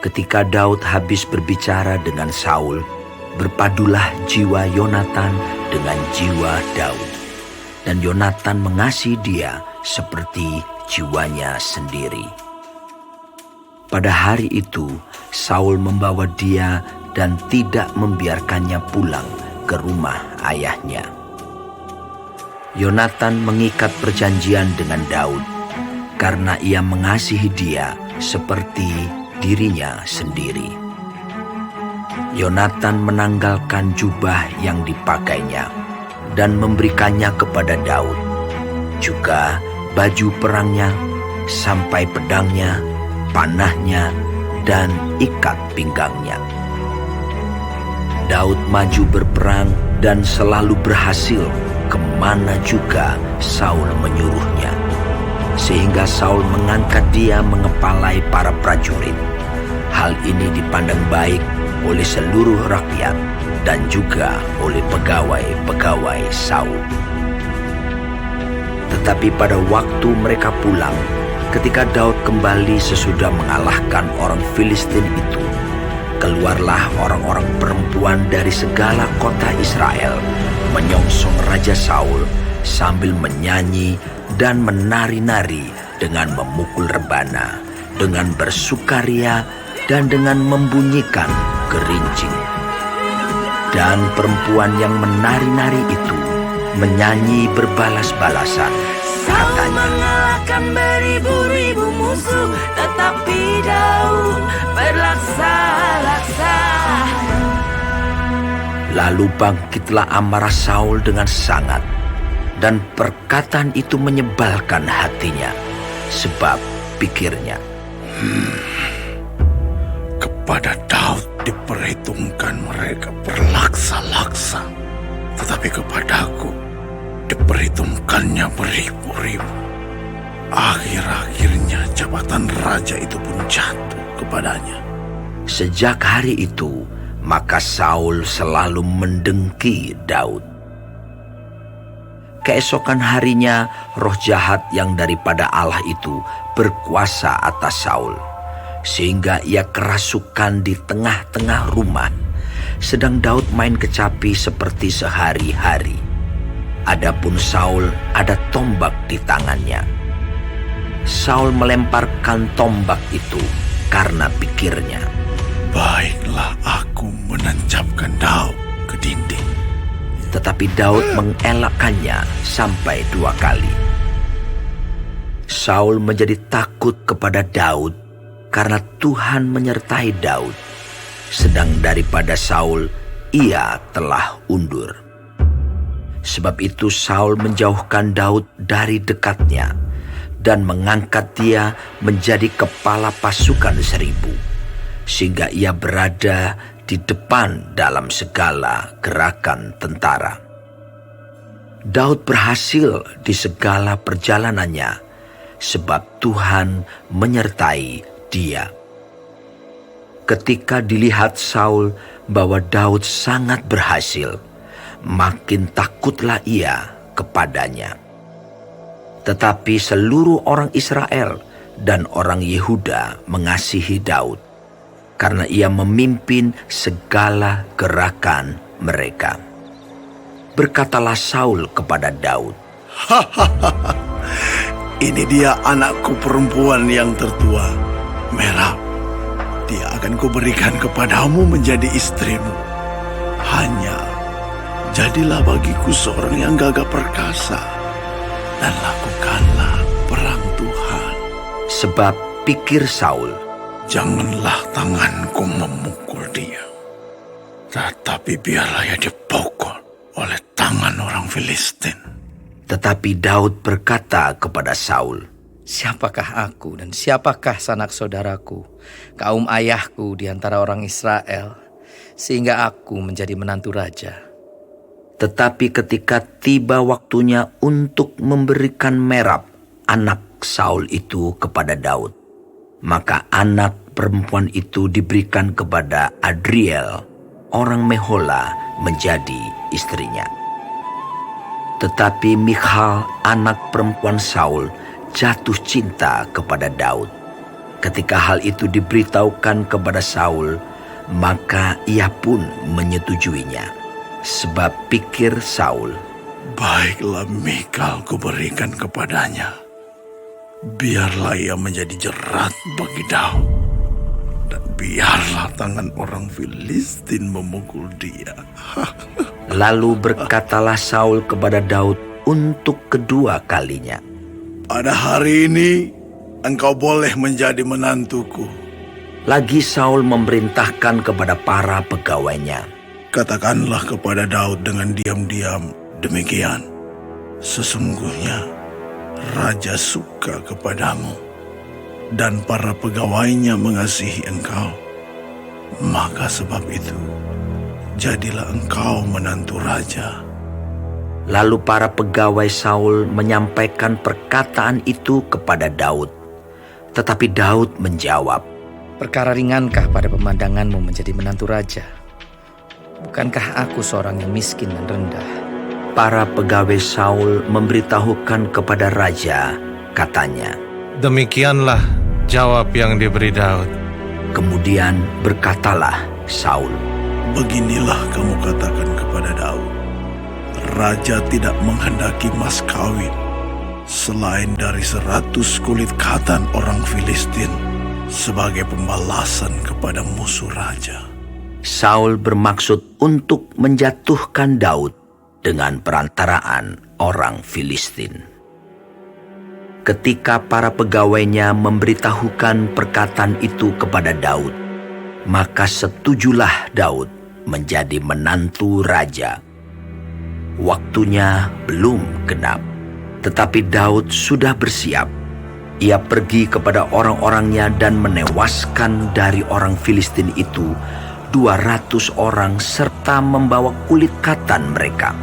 Ketika Daud habis berbicara dengan Saul, berpadulah jiwa Yonatan dengan jiwa Daud. Dan Yonatan mengasihi dia seperti jiwanya sendiri. Pada hari itu, Saul membawa dia dan tidak membiarkannya pulang ke rumah ayahnya. Yonatan mengikat perjanjian dengan Daud karena ia mengasihi dia seperti dirinya sendiri. Yonatan menanggalkan jubah yang dipakainya dan memberikannya kepada Daud, juga baju perangnya, sampai pedangnya, panahnya, dan ikat pinggangnya. Daud maju berperang dan selalu berhasil kemana juga Saul menyuruhnya, sehingga Saul mengangkat dia mengepalai para prajurit. Hal ini dipandang baik oleh seluruh rakyat dan juga oleh pegawai-pegawai Saul. Tetapi pada waktu mereka pulang, ketika Daud kembali sesudah mengalahkan orang Filistin itu, keluarlah orang-orang perempuan dari segala kota Israel menyongsong Raja Saul sambil menyanyi dan menari-nari dengan memukul rebana, dengan bersukaria dan dengan membunyikan gerincing. Dan perempuan yang menari-nari itu menyanyi berbalas-balasan, Saul mengalahkan beribu-ribu musuh, tetapi Daud berlaksa-laksa. Lalu bangkitlah amarah Saul dengan sangat, dan perkataan itu menyebalkan hatinya, sebab pikirnya, kepada Daud diperhitungkan mereka berlaksa-laksa, tetapi kepadaku diperhitungkannya beribu-ribu. Akhir-akhirnya jabatan raja itu pun jatuh kepadanya. Sejak hari itu, maka Saul selalu mendengki Daud. Keesokan harinya, roh jahat yang daripada Allah itu berkuasa atas Saul, sehingga ia kerasukan di tengah-tengah rumah, sedang Daud main kecapi seperti sehari-hari. Adapun Saul ada tombak di tangannya. Saul melemparkan tombak itu karena pikirnya, baiklah aku menancapkan Daud ke dinding. Tetapi Daud mengelakkannya sampai 2 kali. Saul menjadi takut kepada Daud karena Tuhan menyertai Daud, sedang daripada Saul ia telah undur. Sebab itu Saul menjauhkan Daud dari dekatnya dan mengangkat dia menjadi kepala pasukan 1000, sehingga ia berada di depan dalam segala gerakan tentara. Daud berhasil di segala perjalanannya, sebab Tuhan menyertai dia. Ketika dilihat Saul bahwa Daud sangat berhasil, makin takutlah ia kepadanya. Tetapi seluruh orang Israel dan orang Yehuda mengasihi Daud, karena ia memimpin segala gerakan mereka. Berkatalah Saul kepada Daud, Ini dia anakku perempuan yang tertua, Merab. Dia akan kuberikan kepadamu menjadi istrimu. Hanya jadilah bagiku seorang yang gagah perkasa, dan lakukanlah perang Tuhan. sebab pikir Saul, janganlah tanganku memukul dia, tetapi biarlah ia dipukul oleh tangan orang Filistin. Tetapi Daud berkata kepada Saul, siapakah aku dan siapakah sanak saudaraku, kaum ayahku di antara orang Israel, sehingga aku menjadi menantu raja? Tetapi ketika tiba waktunya untuk memberikan Merab, anak Saul itu kepada Daud, maka anak perempuan itu diberikan kepada Adriel, orang Mehola, menjadi istrinya. Tetapi Michal, anak perempuan Saul, jatuh cinta kepada Daud. Ketika hal itu diberitahukan kepada Saul, maka ia pun menyetujuinya. Sebab pikir Saul, Baiklah Mikal kuberikan kepadanya. Biarlah ia menjadi jerat bagi Daud. Dan biarlah tangan orang Filistin memukul dia. Lalu berkatalah Saul kepada Daud untuk kedua kalinya, Pada hari ini engkau boleh menjadi menantuku. Lagi Saul memerintahkan kepada para pegawainya, Katakanlah kepada Daud dengan diam-diam demikian. Sesungguhnya Raja suka kepadamu dan para pegawainya mengasihi engkau. Maka sebab itu jadilah engkau menantu raja. Lalu para pegawai Saul menyampaikan perkataan itu kepada Daud. Tetapi Daud menjawab, Perkara ringankah pada pemandanganmu menjadi menantu raja? Bukankah aku seorang yang miskin dan rendah? para pegawai Saul memberitahukan kepada raja, katanya, Demikianlah jawab yang diberi Daud. Kemudian berkatalah Saul, Beginilah kamu katakan kepada Daud, Raja tidak menghendaki mas kawin selain dari 100 kulit katan orang Filistin sebagai pembalasan kepada musuh raja. Saul bermaksud untuk menjatuhkan Daud dengan perantaraan orang Filistin. Ketika para pegawainya memberitahukan perkataan itu kepada Daud, maka setujulah Daud menjadi menantu raja. Waktunya belum genap, tetapi Daud sudah bersiap. Ia pergi kepada orang-orangnya dan menewaskan dari orang Filistin itu 200 orang serta membawa kulit katan mereka.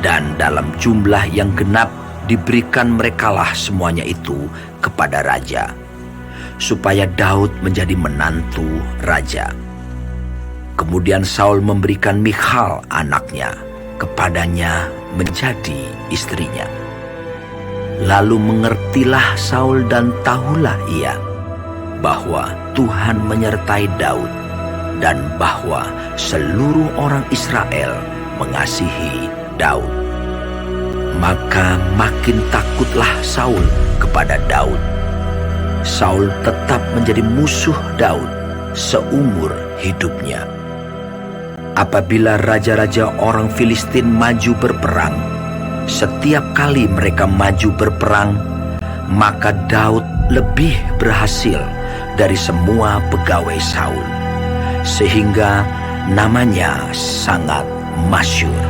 Dan dalam jumlah yang genap diberikan merekalah semuanya itu kepada raja, supaya Daud menjadi menantu raja. Kemudian Saul memberikan Michal anaknya kepadanya menjadi istrinya. Lalu mengertilah Saul dan tahulah ia bahwa Tuhan menyertai Daud dan bahwa seluruh orang Israel mengasihi Daud. Maka makin takutlah Saul kepada Daud. Saul tetap menjadi musuh Daud seumur hidupnya. Apabila raja-raja orang Filistin maju berperang, setiap kali mereka maju berperang, maka Daud lebih berhasil dari semua pegawai Saul, sehingga namanya sangat masyhur.